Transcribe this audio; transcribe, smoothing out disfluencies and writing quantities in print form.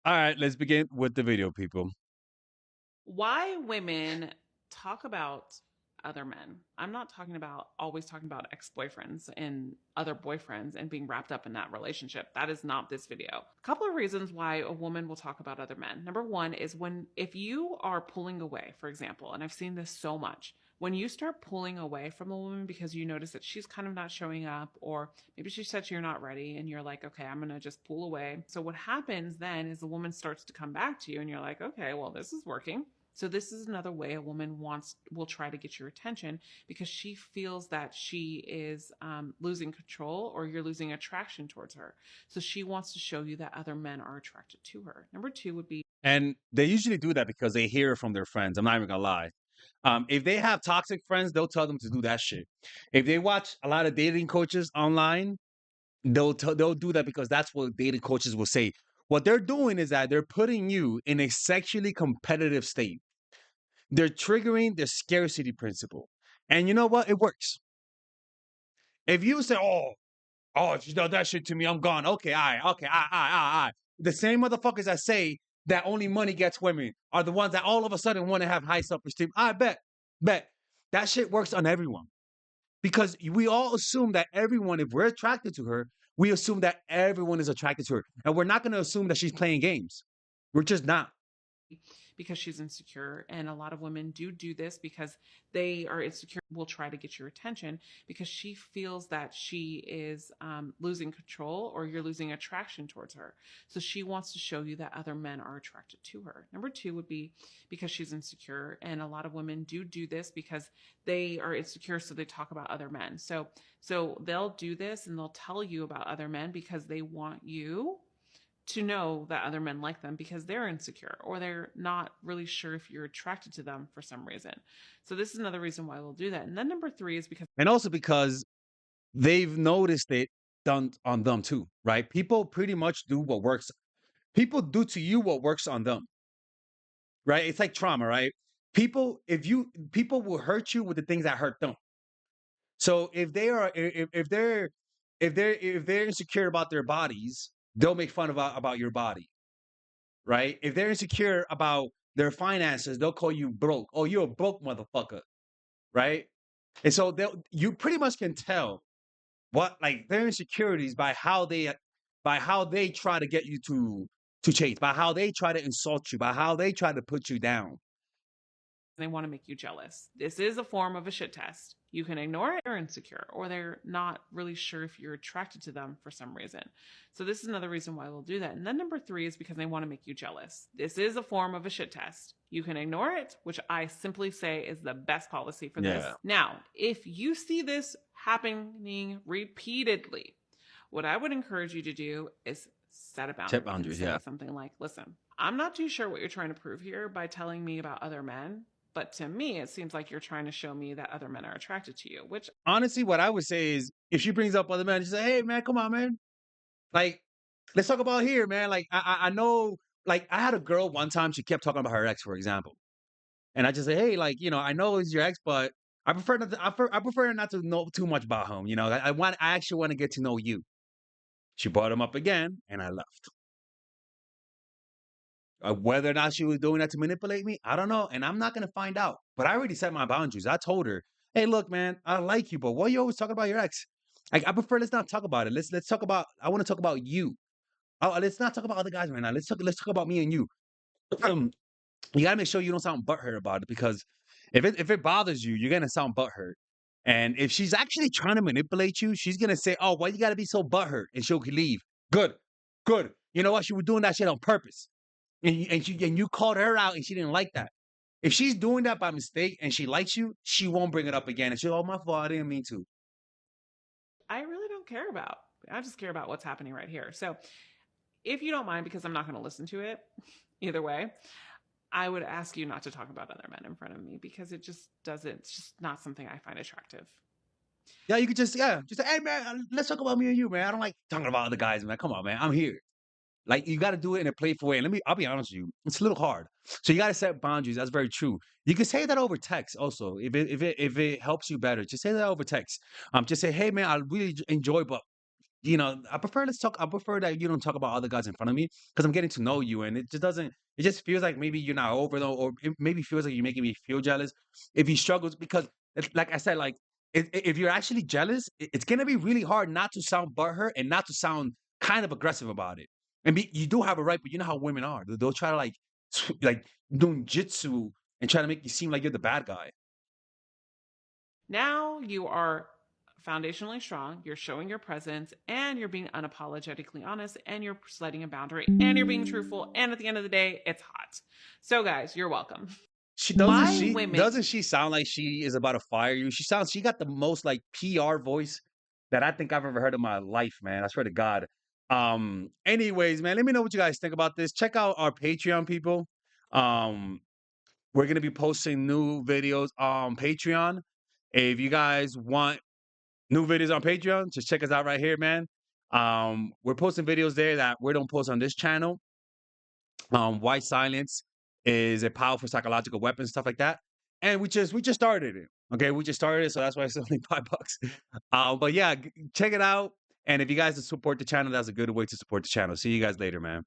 All right, let's begin with the video, people. Why women talk about other men. I'm not talking about always talking about ex-boyfriends and other boyfriends and being wrapped up in that relationship. That is not this video. A couple of reasons why a woman will talk about other men. Number one is when if you are pulling away, for example, and I've seen this so much, when you start pulling away from a woman because you notice that she's kind of not showing up, or maybe she said you're not ready and you're like, okay, I'm gonna just pull away. So what happens then is the woman starts to come back to you and you're like, okay, well, this is working. So this is another way a woman will try to get your attention because she feels that she is losing control or you're losing attraction towards her. So she wants to show you that other men are attracted to her. Number two would be And they usually do that because they hear it from their friends. I'm not even gonna lie. If they have toxic friends, they'll tell them to do that shit. If they watch a lot of dating coaches online, they'll do that because that's what dating coaches will say. What they're doing is that they're putting you in a sexually competitive state. They're triggering the scarcity principle. And you know what? It works. If you say, "Oh, if you do that shit to me, I'm gone." Okay, all right, okay, all right. The same motherfuckers that say that only money gets women are the ones that all of a sudden want to have high self-esteem. I bet that shit works on everyone because we all assume that everyone, if we're attracted to her, we assume that everyone is attracted to her, and we're not going to assume that she's playing games. We're just not. because she's insecure. And a lot of women do this because they are insecure, will try to get your attention because she feels that she is losing control or you're losing attraction towards her. So she wants to show you that other men are attracted to her. Number two would be because she's insecure. And a lot of women do this because they are insecure. So they talk about other men. So they'll do this and they'll tell you about other men because they want you to know that other men like them because they're insecure or they're not really sure if you're attracted to them for some reason. So this is another reason why we'll do that. And then number three is because And also because they've noticed it done on them too, right? People pretty much do what works. People do to you what works on them, right? It's like trauma, right? People will hurt you with the things that hurt them. So if they're insecure about their bodies, they'll make fun about your body, right? If they're insecure about their finances, they'll call you broke. Oh, you're a broke motherfucker, right? And so you pretty much can tell what like their insecurities by how they try to get you to chase, by how they try to insult you, by how they try to put you down. they want to make you jealous. This is a form of a shit test. You can ignore it or insecure, or they're not really sure if you're attracted to them for some reason. So this is another reason why we'll do that. And then number three is because they want to make you jealous. This is a form of a shit test. You can ignore it, which I simply say is the best policy for this. Yeah. Now, if you see this happening repeatedly, what I would encourage you to do is set a Set boundary and boundaries, say yeah. something like, listen, I'm not too sure what you're trying to prove here by telling me about other men, but to me, it seems like you're trying to show me that other men are attracted to you, which Honestly, what I would say is if she brings up other men, just say, "Hey, man, come on, man. Like, let's talk about here, man. Like, I know, like, I had a girl one time. She kept talking about her ex, for example, and I just say, hey, like, I know it's your ex, but I prefer not to. I prefer not to know too much about him. I actually want to get to know you." She brought him up again, and I left. Whether or not she was doing that to manipulate me, I don't know, and I'm not gonna find out. But I already set my boundaries. I told her, "Hey, look, man, I like you, but why you always talking about your ex? Like, I prefer let's not talk about it. Let's talk about. I want to talk about you. Oh, let's not talk about other guys right now. Let's talk about me and you. You gotta make sure you don't sound butthurt about it because if it bothers you, you're gonna sound butthurt. And if she's actually trying to manipulate you, she's gonna say, "Oh, why you gotta be so butthurt?" And she'll leave. Good, good. You know what? She was doing that shit on purpose, and you called her out, and she didn't like that. If she's doing that by mistake and she likes you, she won't bring it up again. And she'll, "Oh, my fault. I didn't mean to." I really don't care about. I just care about what's happening right here. So if you don't mind, because I'm not going to listen to it either way, I would ask you not to talk about other men in front of me because it just doesn't, it's just not something I find attractive. Yeah, you could just say, "Hey, man, let's talk about me and you, man. I don't like talking about other guys, man. Come on, man. I'm here." Like, you gotta do it in a playful way, and I'll be honest with you, it's a little hard. So you gotta set boundaries, that's very true. You can say that over text also, if it helps you better, just say that over text. Just say, "Hey, man, I really enjoy, but I prefer let's talk. I prefer that you don't talk about other guys in front of me because I'm getting to know you, and it just doesn't. It just feels like maybe you're not over though, or it maybe feels like you're making me feel jealous if he struggles because, like I said, like if you're actually jealous, it's gonna be really hard not to sound butthurt and not to sound kind of aggressive about it. And you do have a right, but you know how women are. They'll try to like doing jitsu and try to make you seem like you're the bad guy. Now you are foundationally strong, you're showing your presence, and you're being unapologetically honest, and you're setting a boundary, and you're being truthful, and at the end of the day, it's hot. So, guys, you're welcome. She doesn't Why she women doesn't she sound like she is about to fire you? She got the most like PR voice that I think I've ever heard in my life, man. I swear to God. Anyways, man, let me know what you guys think about this. Check out our Patreon people. Um, we're gonna be posting new videos on Patreon. If you guys want new videos on Patreon, just check us out right here, man. We're posting videos there that we don't post on this channel. White silence is a powerful psychological weapon, stuff like that. And we just started it. Okay, we just started it, so that's why it's only $5. But yeah, check it out. And if you guys support the channel, that's a good way to support the channel. See you guys later, man.